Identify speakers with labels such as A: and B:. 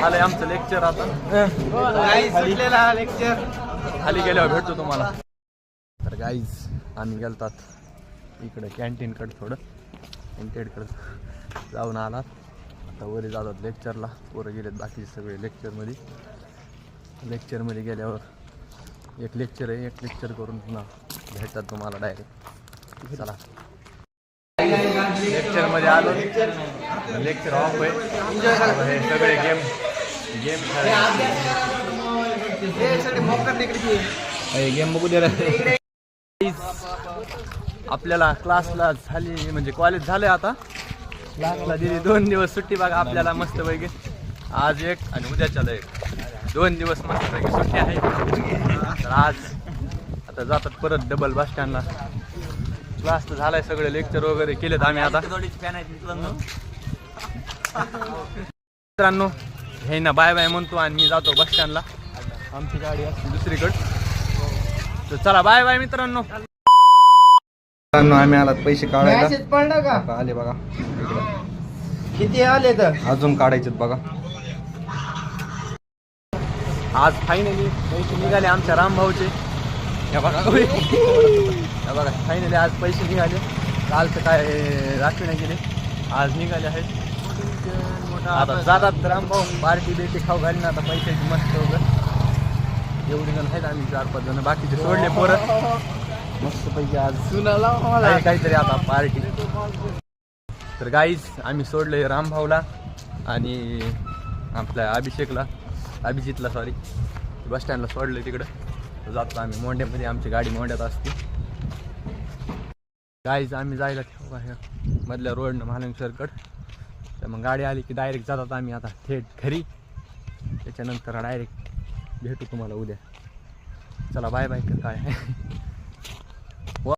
A: आलंय आमचं लेक्चर आता लेक्चर खाली गेल्यावर भेटतो तुम्हाला. तर गाईज आम्ही गेलतात इकडे कॅन्टीनकडे थोडं कॅन्टीनकडे जाऊन आलात. आता वरी जातात लेक्चरला. पोरं गेलेत बाकीचे सगळे लेक्चरमध्ये गेल्यावर एक लेक्चर आहे. एक लेक्चर करून पुन्हा भेटतात तुम्हाला डायरेक्ट. चला लेक्चरमध्ये आलो. लेक्चर ऑफ आहे. हे सगळे गेम गेम बघू दे. आपल्याला क्लासला झाली म्हणजे कॉलेज झालंय आता. क्लासला दिली 2 दिवस सुट्टी बघा आपल्याला मस्तपैकी. आज एक आणि उद्याच्याला एक 2 दिवस मस्तपैकी सुट्टी आहे. तर आज आता जातात परत डबल बस स्टँडला. क्लास तर झालाय सगळे लेक्चर वगैरे केलेत आम्ही आता. मित्रांनो हे ना बाय बाय म्हणतो आणि मी जातो बस स्टँडला. आमची गाडी असते दुसरीकडे. तर चला बाय बाय मित्रांनो. आम्ही आलात पैसे काढायला. आले बघा
B: किती आले तर
A: अजून काढायचेत बघा. आज फायनली पैसे निघाले आमच्या रामभाऊचे. हे बघा फायनली आज पैसे निघाले. कालचं काय रात्री नाही गेले आज निघाले आहेत. आता जातात रामभाऊ पार्टी बिर्टी खाऊ घालीन आता पैशाची मस्त वगैरे. एवढी जण आहेत आम्ही 4-5 जण. बाकीचे सोडले पोरं मस्त पैकी आज काहीतरी आता पार्टी. तर गाईज आम्ही सोडले रामभाऊला आणि आपल्या अभिजितला सॉरी बस स्टँडला सोडले तिकडं. जातो आम्ही मोंड्यामध्ये. आमची गाडी मोंड्यात असते. गाईज आम्ही जायला ठेवू आहे मधल्या रोडनं महालंगसरकड. तर मग गाडी आली की डायरेक्ट जातात आम्ही आता थेट घरी. त्याच्यानंतर डायरेक्ट भेटू तुम्हाला उद्या. चला बाय बाय. काय